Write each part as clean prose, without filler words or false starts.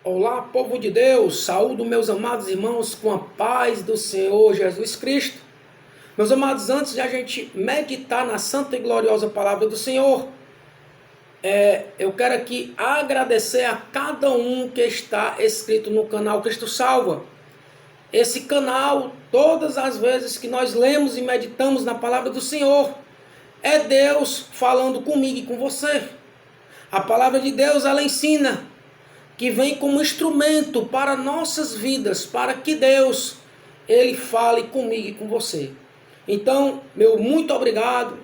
Olá, povo de Deus, saúdo meus amados irmãos com a paz do Senhor Jesus Cristo. Meus amados, antes de a gente meditar na santa e gloriosa palavra do Senhor, eu quero aqui agradecer a cada um que está inscrito no canal Cristo Salva. Esse canal, todas as vezes que nós lemos e meditamos na palavra do Senhor, é Deus falando comigo e com você. A palavra de Deus, ela ensina que vem como instrumento para nossas vidas, para que Deus, Ele fale comigo e com você. Então, meu muito obrigado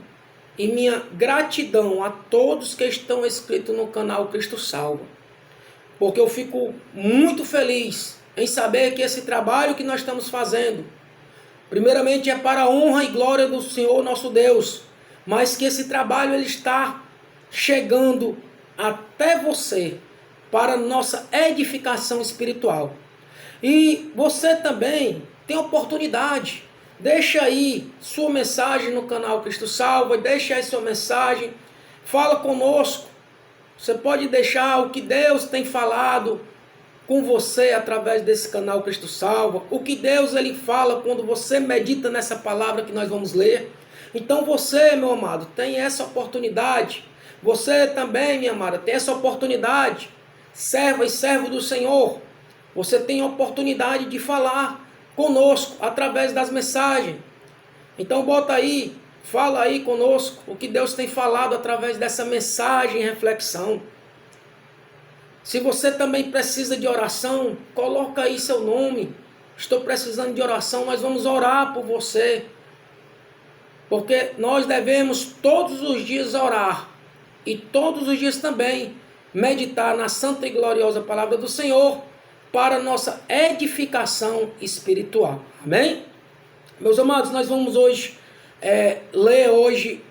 e minha gratidão a todos que estão inscritos no canal Cristo Salva. Porque eu fico muito feliz em saber que esse trabalho que nós estamos fazendo, primeiramente é para a honra e glória do Senhor nosso Deus, mas que esse trabalho ele está chegando até você, para nossa edificação espiritual. E você também tem oportunidade. Deixa aí sua mensagem no canal Cristo Salva, deixa aí sua mensagem, fala conosco. Você pode deixar o que Deus tem falado com você através desse canal Cristo Salva, o que Deus ele fala quando você medita nessa palavra que nós vamos ler. Então você, meu amado, tem essa oportunidade. Você também, minha amada, tem essa oportunidade. Serva e servo do Senhor, você tem a oportunidade de falar conosco através das mensagens. Então bota aí, fala aí conosco o que Deus tem falado através dessa mensagem e reflexão. Se você também precisa de oração, coloca aí seu nome. Estou precisando de oração, nós vamos orar por você. Porque nós devemos todos os dias orar e todos os dias também meditar na santa e gloriosa palavra do Senhor para nossa edificação espiritual. Amém? Meus amados, nós vamos hoje ler hoje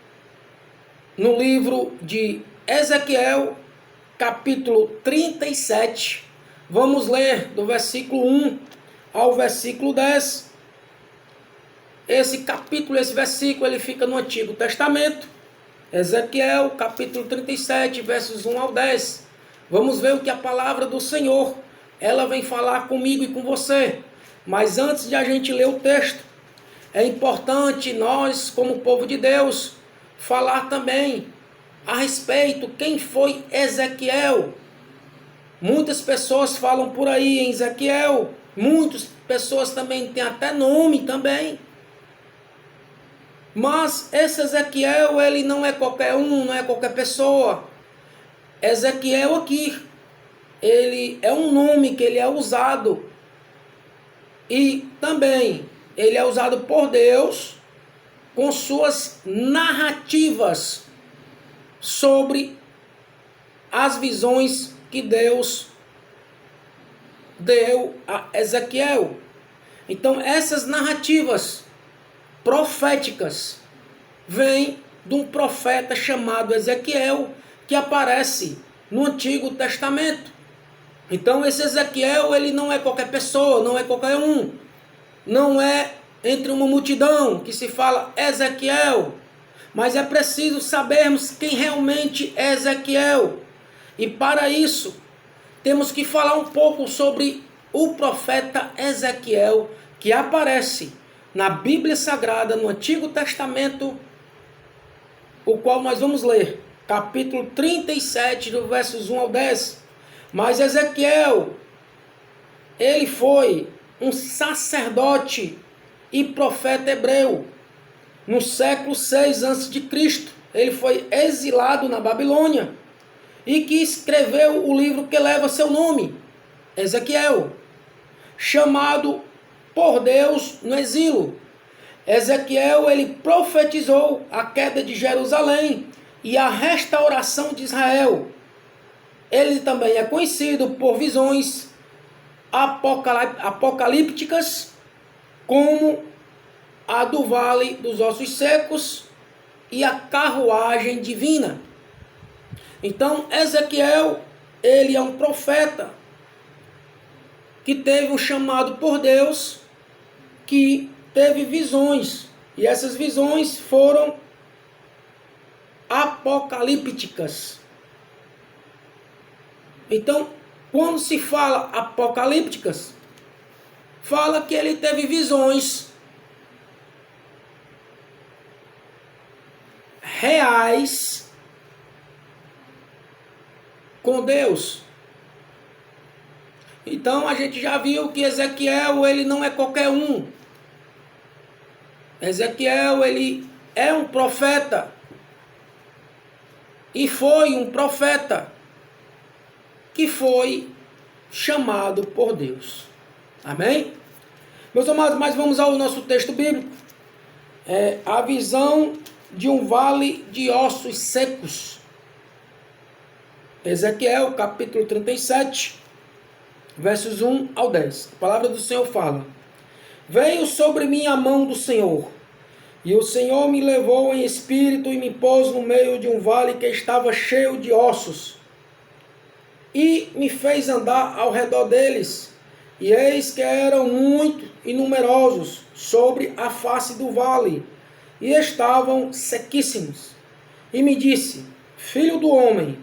no livro de Ezequiel, capítulo 37. Vamos ler do versículo 1 ao versículo 10. Esse capítulo, esse versículo, ele fica no Antigo Testamento. Ezequiel, capítulo 37, versos 1 ao 10. Vamos ver o que a palavra do Senhor, ela vem falar comigo e com você. Mas antes de a gente ler o texto, é importante nós, como povo de Deus, falar também a respeito quem foi Ezequiel. Muitas pessoas falam por aí em Ezequiel, muitas pessoas também têm até nome também. Mas esse Ezequiel, ele não é qualquer um, não é qualquer pessoa. Ezequiel aqui, ele é um nome que ele é usado. E também, ele é usado por Deus com suas narrativas sobre as visões que Deus deu a Ezequiel. Então, essas narrativas proféticas vem de um profeta chamado Ezequiel, que aparece no Antigo Testamento. Então esse Ezequiel, ele não é qualquer pessoa, não é qualquer um, não é entre uma multidão que se fala Ezequiel, mas é preciso sabermos quem realmente é Ezequiel. E para isso temos que falar um pouco sobre o profeta Ezequiel, que aparece na Bíblia Sagrada, no Antigo Testamento, o qual nós vamos ler, capítulo 37, do versos 1 ao 10. Mas Ezequiel, ele foi um sacerdote e profeta hebreu. No século 6 a.C., ele foi exilado na Babilônia e que escreveu o livro que leva seu nome, Ezequiel, chamado por Deus no exílio. Ezequiel, ele profetizou a queda de Jerusalém e a restauração de Israel. Ele também é conhecido por visões apocalípticas, como a do Vale dos Ossos Secos e a carruagem divina. Então, Ezequiel, ele é um profeta que teve um chamado por Deus, que teve visões, e essas visões foram apocalípticas. Então, Quando se fala apocalípticas, fala que ele teve visões reais com Deus. Então a gente já viu que Ezequiel, ele não é qualquer um. Ezequiel, ele é um profeta. E foi um profeta que foi chamado por Deus. Amém? Meus amados, mas vamos ao nosso texto bíblico. A visão de um vale de ossos secos. Ezequiel, capítulo 37, versos 1 ao 10. A palavra do Senhor fala: Veio sobre mim a mão do Senhor, e o Senhor me levou em espírito e me pôs no meio de um vale que estava cheio de ossos, e me fez andar ao redor deles, e eis que eram muito e numerosos sobre a face do vale, e estavam sequíssimos. E me disse: Filho do homem,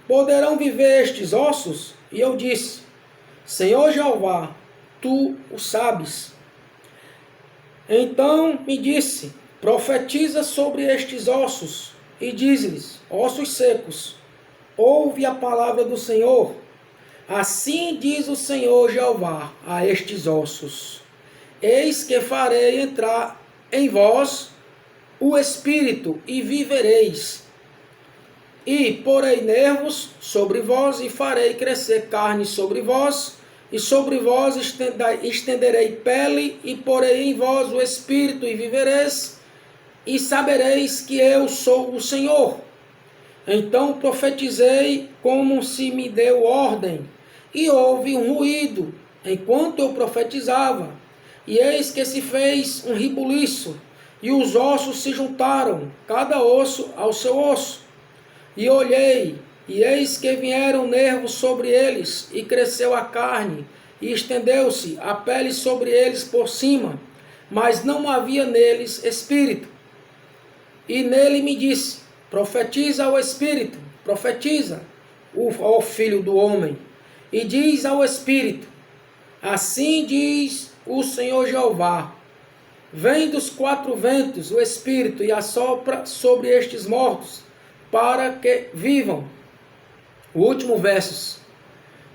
poderão viver estes ossos? E eu disse: Senhor Jeová, tu o sabes. Então me disse: Profetiza sobre estes ossos, e diz-lhes: Ossos secos, ouve a palavra do Senhor. Assim diz o Senhor Jeová a estes ossos: Eis que farei entrar em vós o Espírito, e vivereis. E porei nervos sobre vós, e farei crescer carne sobre vós, e sobre vós estenderei pele, e porei em vós o Espírito, e vivereis, e sabereis que eu sou o Senhor. Então profetizei como se me deu ordem, e houve um ruído enquanto eu profetizava, e eis que se fez um ribuliço, e os ossos se juntaram, cada osso ao seu osso. E olhei, e eis que vieram nervos sobre eles, e cresceu a carne, e estendeu-se a pele sobre eles por cima, mas não havia neles espírito. E nele me disse: Profetiza ao Espírito, profetiza, ó Filho do homem, e diz ao Espírito: Assim diz o Senhor Jeová: Vem dos quatro ventos o Espírito e assopra sobre estes mortos, para que vivam. O último verso.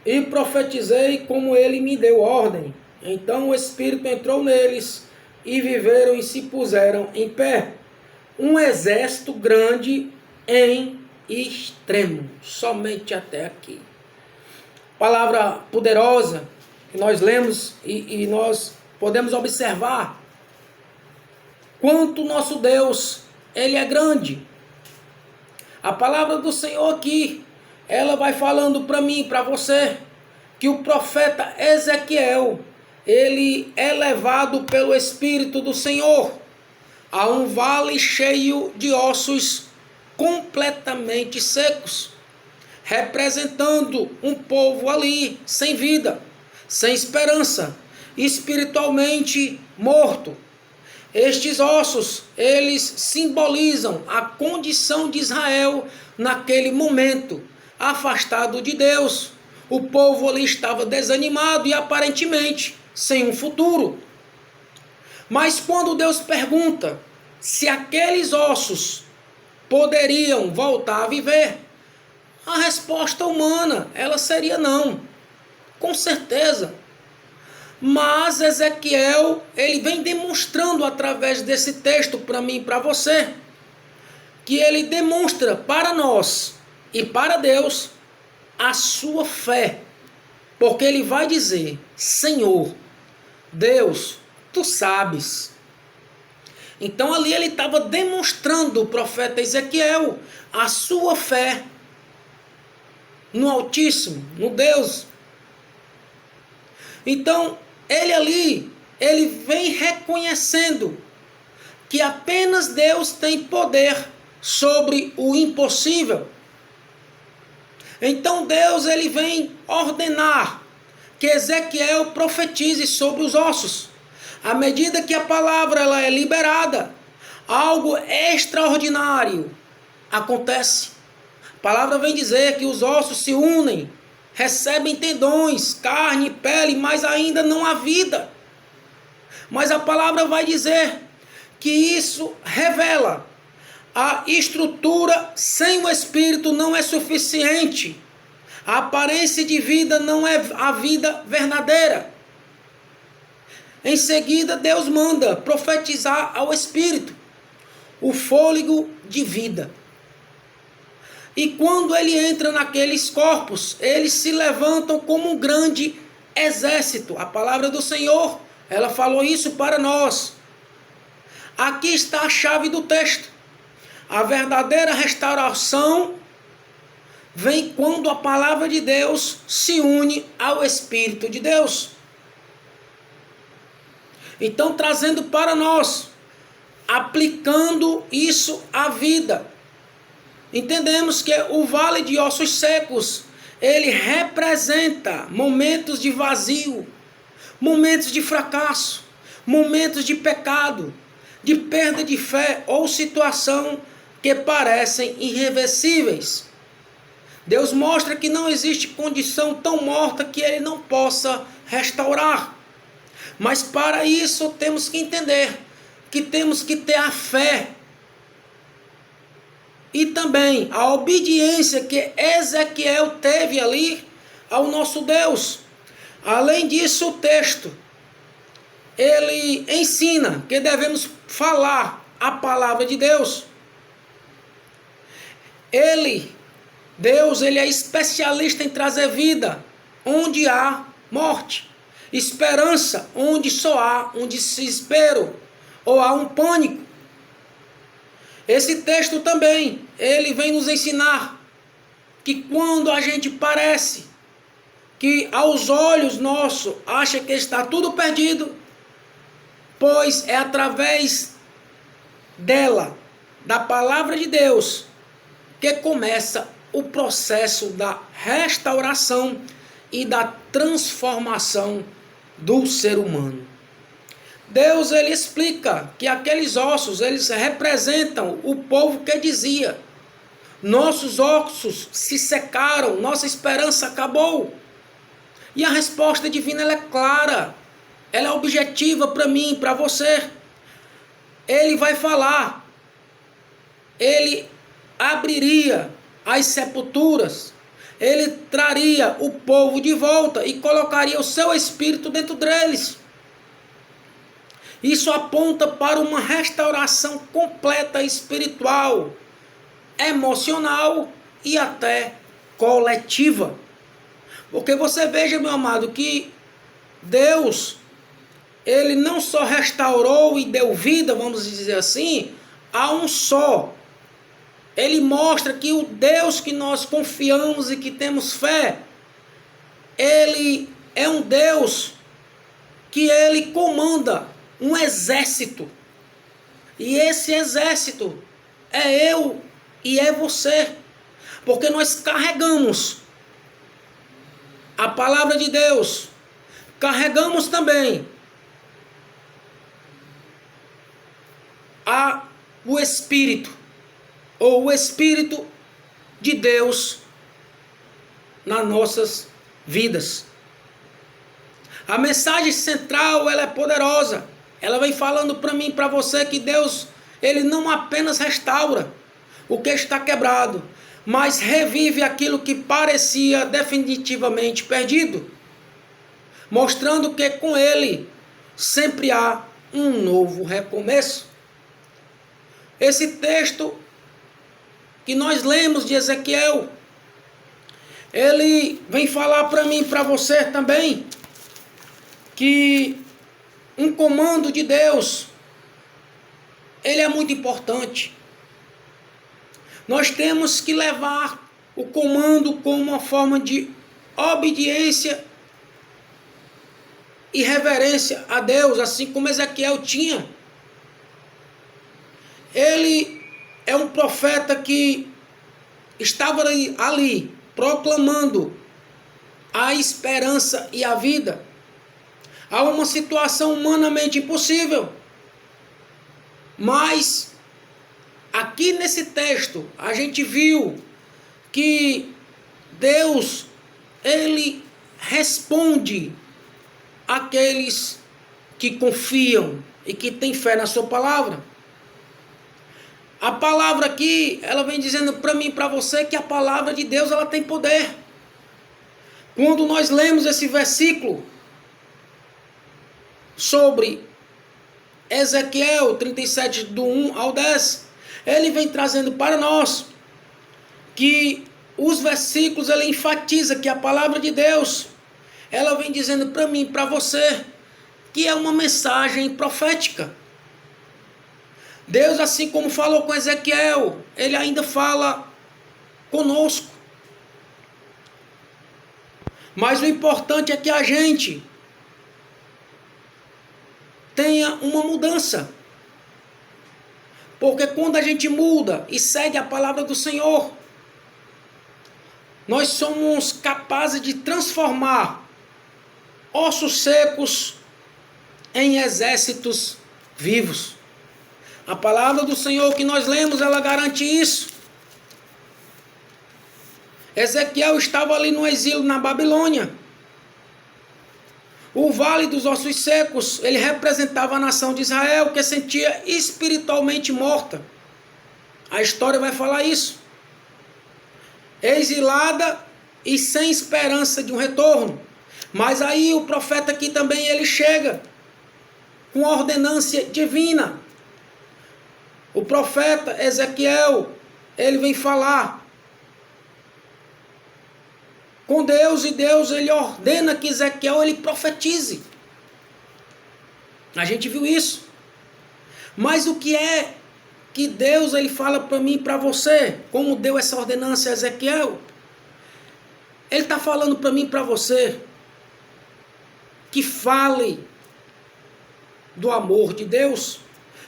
E profetizei como ele me deu ordem. Então o Espírito entrou neles, e viveram e se puseram em pé, um exército grande em extremo. Somente até aqui. Palavra poderosa que nós lemos e nós podemos observar quanto nosso Deus, ele é grande. A palavra do Senhor aqui, ela vai falando para mim, para você, que o profeta Ezequiel, ele é levado pelo Espírito do Senhor a um vale cheio de ossos completamente secos, representando um povo ali sem vida, sem esperança, espiritualmente morto. Estes ossos, eles simbolizam a condição de Israel naquele momento, afastado de Deus. O povo ali estava desanimado e aparentemente sem um futuro. Mas quando Deus pergunta se aqueles ossos poderiam voltar a viver, a resposta humana, ela seria não. Com certeza. Mas Ezequiel, ele vem demonstrando através desse texto para mim e para você, que ele demonstra para nós e para Deus a sua fé. Porque ele vai dizer: Senhor, Deus, tu sabes. Então ali ele estava demonstrando, o profeta Ezequiel, a sua fé no Altíssimo, no Deus. Então, ele vem reconhecendo que apenas Deus tem poder sobre o impossível. Então Deus, ele vem ordenar que Ezequiel profetize sobre os ossos. À medida que a palavra ela é liberada, algo extraordinário acontece. A palavra vem dizer que os ossos se unem recebem tendões, carne, pele, mas ainda não há vida. Mas a palavra vai dizer que isso revela a estrutura sem o Espírito não é suficiente. A aparência de vida não é a vida verdadeira. Em seguida, Deus manda profetizar ao Espírito o fôlego de vida. E quando ele entra naqueles corpos, eles se levantam como um grande exército. A palavra do Senhor, ela falou isso para nós. Aqui está a chave do texto. A verdadeira restauração vem quando a palavra de Deus se une ao Espírito de Deus. Então, trazendo para nós, aplicando isso à vida, entendemos que o vale de ossos secos, ele representa momentos de vazio, momentos de fracasso, momentos de pecado, de perda de fé ou situação que parecem irreversíveis. Deus mostra que não existe condição tão morta que ele não possa restaurar. Mas para isso temos que entender que temos que ter a fé e também a obediência que Ezequiel teve ali ao nosso Deus. Além disso, o texto, ele ensina que devemos falar a palavra de Deus. Deus, ele é especialista em trazer vida onde há morte, esperança onde só há um desespero ou há um pânico. Esse texto também, ele vem nos ensinar que quando a gente parece que aos olhos nossos acha que está tudo perdido, pois é através dela, da palavra de Deus, que começa o processo da restauração e da transformação do ser humano. Deus, ele explica que aqueles ossos, eles representam o povo que dizia: nossos ossos se secaram, nossa esperança acabou. E a resposta divina, ela é clara, ela é objetiva para mim, para você. Ele vai falar, ele abriria as sepulturas, ele traria o povo de volta e colocaria o seu espírito dentro deles. Isso aponta para uma restauração completa espiritual, emocional e até coletiva. Porque você veja, meu amado, que Deus, ele não só restaurou e deu vida, vamos dizer assim, a um só. Ele mostra que o Deus que nós confiamos e que temos fé, ele é um Deus que ele comanda um exército. E esse exército é eu e é você. Porque nós carregamos a palavra de Deus. Carregamos também o Espírito, ou o Espírito de Deus nas nossas vidas. A mensagem central, ela é poderosa. Ela vem falando para mim e para você que Deus, ele não apenas restaura o que está quebrado, mas revive aquilo que parecia definitivamente perdido, mostrando que com ele sempre há um novo recomeço. Esse texto que nós lemos de Ezequiel, ele vem falar para mim e para você também que um comando de Deus, ele é muito importante. Nós temos que levar o comando como uma forma de obediência e reverência a Deus, assim como Ezequiel tinha. Ele é um profeta que estava ali proclamando a esperança e a vida. Há uma situação humanamente impossível. Mas aqui nesse texto a gente viu que Deus, ele responde àqueles que confiam e que têm fé na sua palavra. A palavra aqui, ela vem dizendo para mim e para você que a palavra de Deus, ela tem poder. Quando nós lemos esse versículo sobre Ezequiel 37, do 1 ao 10, ele vem trazendo para nós que os versículos, ele enfatiza que a palavra de Deus, ela vem dizendo para mim e para você que é uma mensagem profética. Deus, assim como falou com Ezequiel, ele ainda fala conosco. Mas o importante é que a gente tenha uma mudança. Porque quando a gente muda e segue a palavra do Senhor, nós somos capazes de transformar ossos secos em exércitos vivos. A palavra do Senhor que nós lemos, ela garante isso. Ezequiel estava ali no exílio na Babilônia. O vale dos ossos secos, ele representava a nação de Israel, que sentia espiritualmente morta. A história vai falar isso. Exilada e sem esperança de um retorno. Mas aí o profeta aqui também, ele chega com a ordenância divina. O profeta Ezequiel, ele vem falar com Deus, e Deus, ele ordena que Ezequiel, ele profetize. A gente viu isso. Mas o que é que Deus, ele fala para mim e para você? Como deu essa ordenança a Ezequiel? Ele está falando para mim e para você que fale do amor de Deus,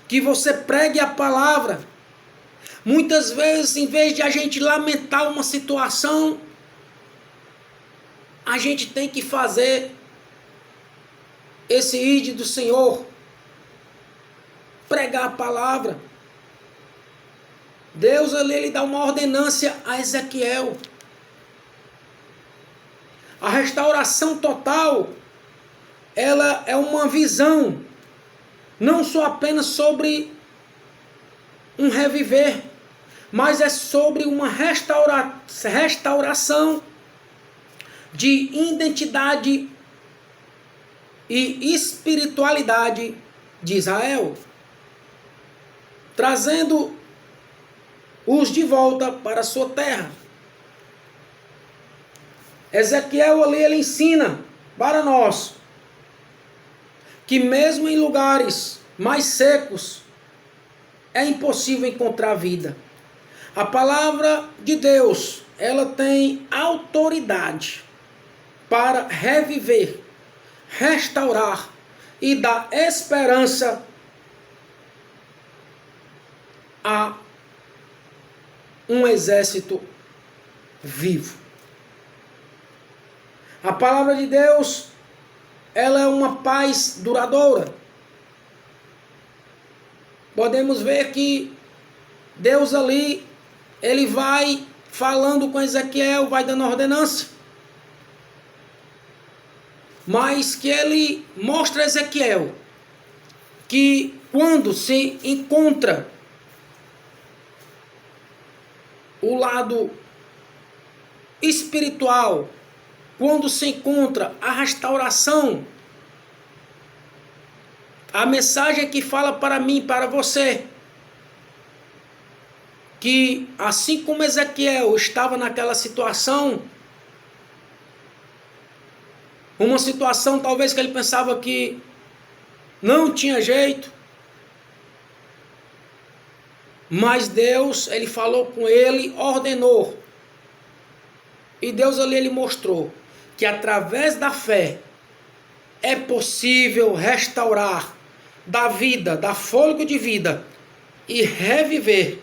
que você pregue a palavra. Muitas vezes, em vez de a gente lamentar uma situação, a gente tem que fazer esse ide do Senhor, pregar a palavra. Deus ali, ele dá uma ordenância a Ezequiel. A restauração total, ela é uma visão, não só apenas sobre um reviver, mas é sobre uma restauração de identidade e espiritualidade de Israel, trazendo-os de volta para a sua terra. Ezequiel ali, ele ensina para nós que mesmo em lugares mais secos é impossível encontrar vida. A palavra de Deus, ela tem autoridade para reviver, restaurar e dar esperança a um exército vivo. A palavra de Deus, ela é uma paz duradoura. Podemos ver que Deus ali, ele vai falando com Ezequiel, vai dando ordenança. Mas que ele mostra a Ezequiel que quando se encontra o lado espiritual, quando se encontra a restauração, a mensagem que fala para mim e para você, que assim como Ezequiel estava naquela situação, uma situação talvez que ele pensava que não tinha jeito, mas Deus, ele falou com ele, ordenou, e Deus ali, ele mostrou que através da fé é possível restaurar, dar vida, dar fôlego de vida e reviver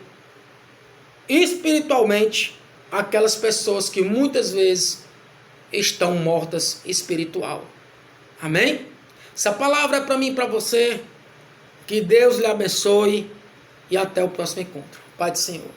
espiritualmente aquelas pessoas que muitas vezes estão mortas espiritual. Amém? Essa palavra é para mim e para você. Que Deus lhe abençoe e até o próximo encontro. Pai do Senhor.